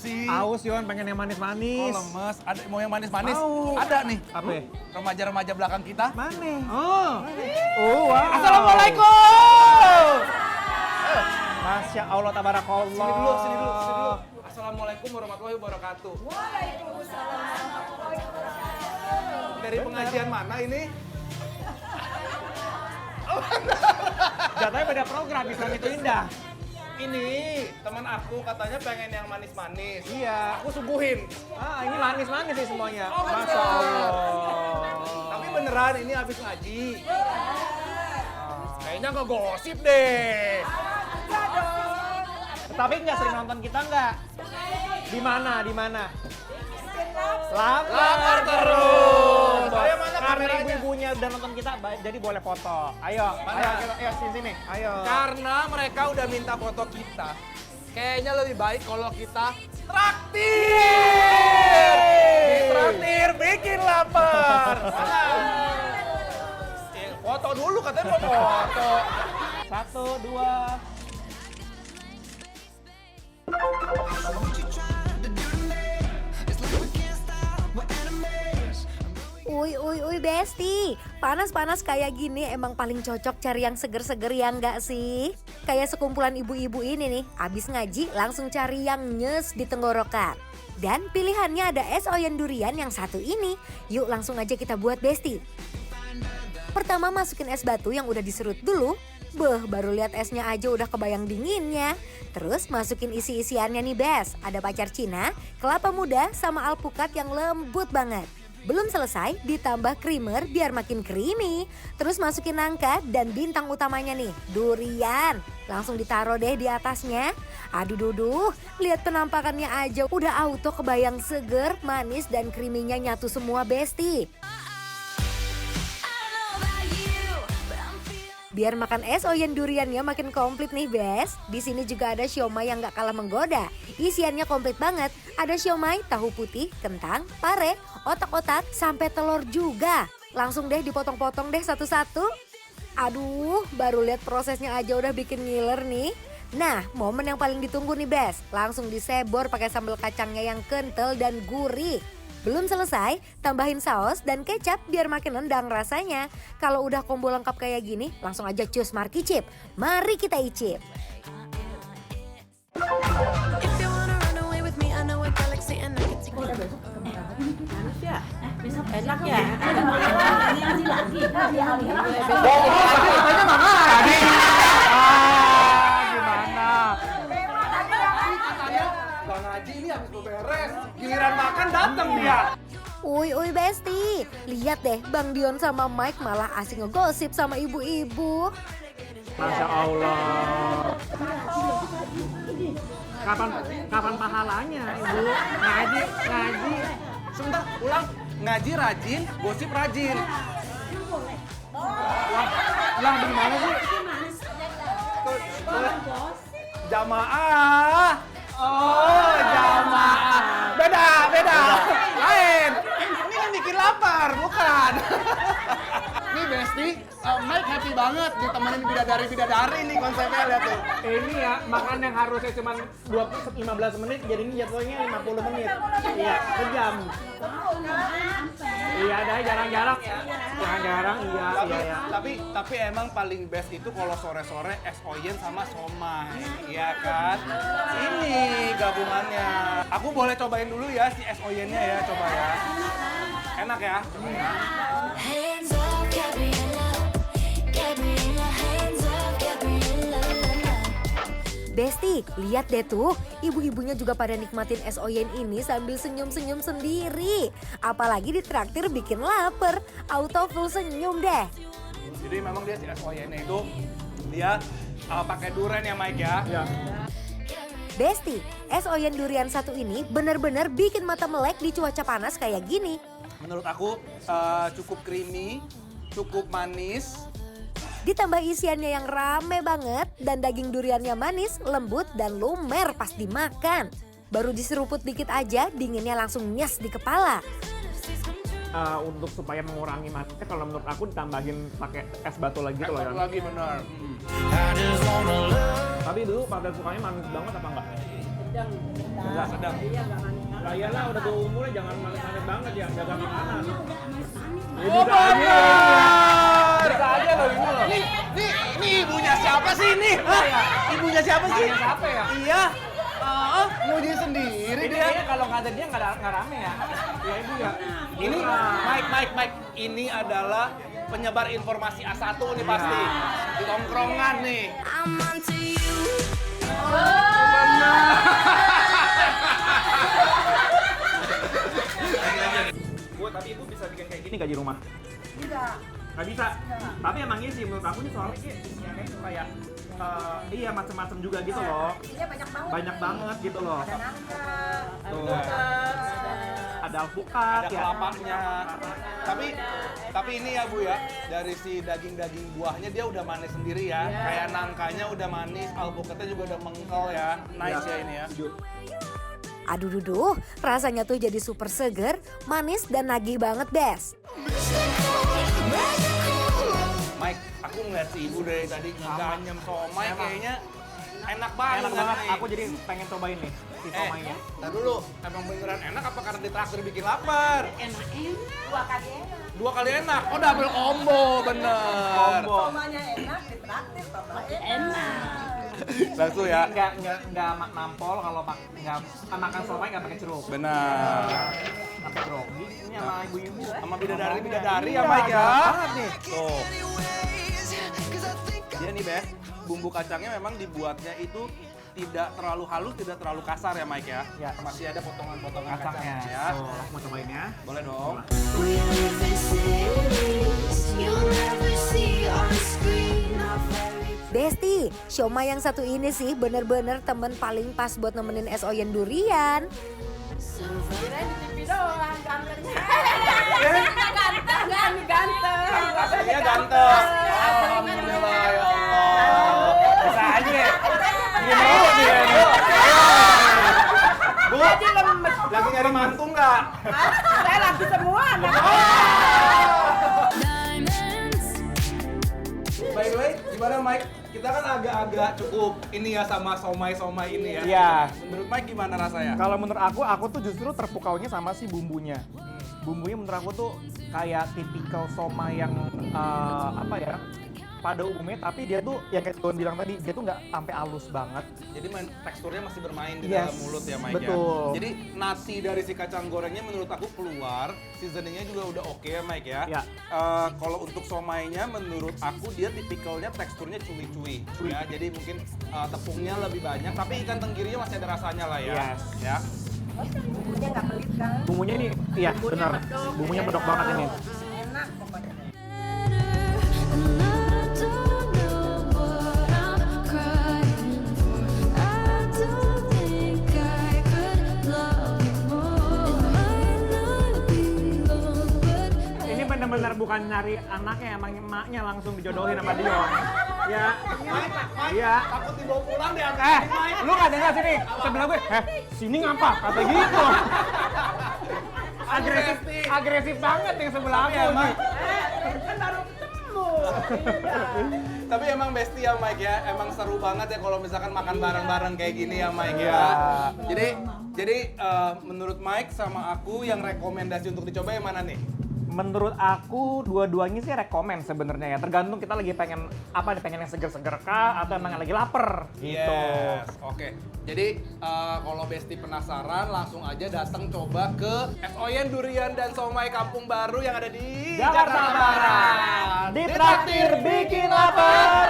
sih? Aus Yon, pengen yang manis-manis. Oh lemes, ada mau yang manis-manis? Mau. Ada nih. Apa? Remaja-remaja belakang kita. Mana? Oh, wow. Assalamualaikum! Masya Allah, tabarakallah. Sini dulu, sini dulu, sini dulu. Assalamualaikum warahmatullahi wabarakatuh. Dari pengajian mana ini? Jatuhnya beda program, Islam itu indah. Ini teman aku katanya pengen yang manis-manis. Iya. Aku suguhin. Ini manis-manis sih semuanya. Oh, bener. Masya Allah. Tapi beneran ini habis ngaji. Kayaknya nggak gosip deh. Tapi nggak sering nonton kita nggak? Di mana? Di mana? Lapar terus. Ayo mana Karena kameranya? ibu-ibunya udah nonton kita, jadi boleh foto. Ayo, Mana? ayo sini. Ayo. Karena mereka udah minta foto kita. Kayaknya lebih baik kalau kita traktir. Ditraktir bikin lapar. Foto dulu katanya mau foto. 1, 2. Uy, Besti. Panas-panas kayak gini emang paling cocok cari yang seger-seger ya nggak sih? Kayak sekumpulan ibu-ibu ini nih, abis ngaji langsung cari yang nyes di tenggorokan. Dan pilihannya ada es oyen durian yang satu ini. Yuk langsung aja kita buat Besti. Pertama masukin es batu yang udah diserut dulu. Baru lihat esnya aja udah kebayang dinginnya. Terus masukin isi-isiannya nih Bes. Ada pacar Cina, kelapa muda, sama alpukat yang lembut banget. Belum selesai, ditambah creamer biar makin creamy. Terus masukin nangka dan bintang utamanya nih, durian. Langsung ditaruh deh di atasnya. Aduh duduh, lihat penampakannya aja udah auto kebayang seger, manis dan creamy-nya nyatu semua Besti. Biar makan es oyen duriannya makin komplit nih Bes. Di sini juga ada siomay yang gak kalah menggoda. Isiannya komplit banget. Ada siomay, tahu putih, kentang, pare, otak-otak, sampai telur juga. Langsung deh dipotong-potong deh satu-satu. Aduh, baru lihat prosesnya aja udah bikin ngiler nih. Nah, momen yang paling ditunggu nih Bes. Langsung disebor pakai sambal kacangnya yang kental dan gurih. Belum selesai, tambahin saus dan kecap biar makin nendang rasanya. Kalau udah combo lengkap kayak gini, langsung aja cus markicip. Mari kita icip. Enak ya? Katanya mama tadi. Gimana? Bang Haji ini habis beberes. Giliran makan datang dia. Uy Besti, lihat deh Bang Dion sama Mike malah asik ngegosip sama ibu-ibu. Masya Allah. Kapan pahalanya ibu? Ngaji. Sebentar, ulang. Ngaji rajin, gosip rajin. Lah gimana sih? Jamaah. Oh, jamaah. Beda. Lain. Ini kan bikin lapar, bukan? Nih Besti, Mike happy banget ditemenin bidadari nih konsepnya, lihat tuh. Ini ya, makan yang harusnya cuma 15 menit, jadinya jatuhnya 50 menit. Iya, sejam. Iya, dah jarang-jarang. Jarang-jarang, iya. Tapi emang paling best itu kalau sore-sore es oyen sama somai, iya kan? Ini gabungannya. Aku boleh cobain dulu ya si es oyennya ya, coba ya. Enak ya? Hands up, Gabriella. Gabriella, hands up, Gabriella. Besti, lihat deh tuh, ibu-ibunya juga pada nikmatin es oyen ini sambil senyum-senyum sendiri. Apalagi ditraktir bikin lapar, auto full senyum deh. Jadi memang dia si es oyennya itu dia pakai durian ya Mike ya. Iya. Besti, es oyen durian satu ini bener-bener bikin mata melek di cuaca panas kayak gini. Menurut aku cukup creamy, cukup manis. Ditambah isiannya yang rame banget dan daging duriannya manis, lembut dan lumer pas dimakan. Baru diseruput dikit aja, dinginnya langsung nyes di kepala. Untuk supaya mengurangi manisnya, kalau menurut aku ditambahin pakai es batu lagi gitu loh ya. Satu lagi benar. Tapi dulu pada sukanya manis banget apa enggak? Sedang. Lah iyalah udah tua umurnya jangan manis-manis banget ya, dagang panas. Oh, benar. Bisa aja loh ini loh. Nih ibunya siapa sih ini? Hah? Ibunya siapa sih? Ibunya siapa ya? Iya. Mau dia sendiri Ini dia. kayaknya kalau nggak ada dia nggak rame ya. Ya ibu ya. Ini Mike. Ini adalah penyebar informasi A1 nih pasti. Di tongkrongan nih. I'm onto you. Bu, tapi ibu bisa bikin kayak gini nggak di rumah? Nggak bisa. Tapi emang iya sih menurut aku nih soalnya isinya tuh kayak iya macem-macem juga gitu loh. Isinya Banyak banget gitu loh. Tuh. Ada alpukat Ada ya. kelapanya. Tapi ini ya Bu ya, dari si daging-daging buahnya dia udah manis sendiri ya. Kayak nangkanya udah manis, alpukatnya juga udah mengkel ya. Nice ya ini ya. Aduh duduh, rasanya tuh jadi super seger, manis dan nagih banget, Bes. Mike, aku ngeliat si ibu dari tadi ngeganyem somai kayaknya enak banget. Enak banget. nih. Aku jadi pengen cobain nih si somainya. Tar dulu, emang beneran enak apa karena ditraktir bikin lapar? Enak. 2 kali enak. Oh, double combo, bener. Combo. Enak. Langsung ya. Nggak nampol kalau nggak makan somai nggak pakai jeruk. Benar. Pakai jeruk. Ini sama ibu-ibu. Sama bidadari ya Mike ya. Banget nih. Tuh. Dia nih Bes, bumbu kacangnya memang dibuatnya itu tidak terlalu halus, tidak terlalu kasar ya Mike ya. Ya. Masih ada potongan-potongan Kacangnya. kacangnya ya. Tuh, aku mau cobain ya. Boleh dong. We live in cities you'll never see on screen. Not very Besti, siomay yang satu ini sih bener-bener temen paling pas buat nemenin es oyen durian. Kirain di TV doang gantengnya. Ganteng. Aslinya ganteng. Alhamdulillah ya Allah. Bisa aja ya. Ini mau dia nih. Bu, lagi nyari mantu nggak? Saya lagi semua. diamonds. By the way, gimana Mike? Kita kan agak-agak cukup ini ya sama somai-somai ini ya. Iya. Menurut Mike gimana rasanya? Kalau menurut aku tuh justru terpukaunya sama si bumbunya. Bumbunya menurut aku tuh kayak tipikal somai yang apa ya, pada umumnya, tapi dia tuh yang kayak Don bilang tadi, dia tuh nggak sampai halus banget. Jadi teksturnya masih bermain di Yes, dalam mulut ya Mike betul. ya. Jadi nasi dari si kacang gorengnya menurut aku keluar, seasoningnya juga udah oke ya Mike ya. Ya. Kalau untuk somainya menurut aku dia tipikalnya teksturnya cuy-cuy ya. Jadi mungkin tepungnya lebih banyak, tapi ikan tenggirinya masih ada rasanya lah ya. Yes. Ya. Bumbunya ini, iya benar. Bumbunya medok banget ini. And I don't know what I'm crying for. I don't think I could love you more. It might not be long, but Ini benar-benar bukan nyari anaknya, emang emaknya langsung dijodohin sama Dion. Ya, iya. Takut dibawa pulang deh Lu nggak dengar sini? Sebelah gue, sini ngapa? Kata gitu. Agresif banget yang sebelah aku nih. Kan baru ketemu. Tapi emang bestie ya Mike ya, emang seru banget ya kalau misalkan makan bareng-bareng kayak gini ya Mike ya. Jadi menurut Mike sama aku yang rekomendasi untuk dicoba yang mana nih? Menurut aku dua-duanya sih rekomen sebenarnya ya. Tergantung kita lagi pengen apa nih, pengen yang seger-seger kah atau emang lagi lapar gitu. Yes, oke. Jadi kalau Besti penasaran langsung aja datang coba ke Es Oyen Durian dan Somai Kampung Baru yang ada di Jakarta Barat. Ditraktir bikin lapar.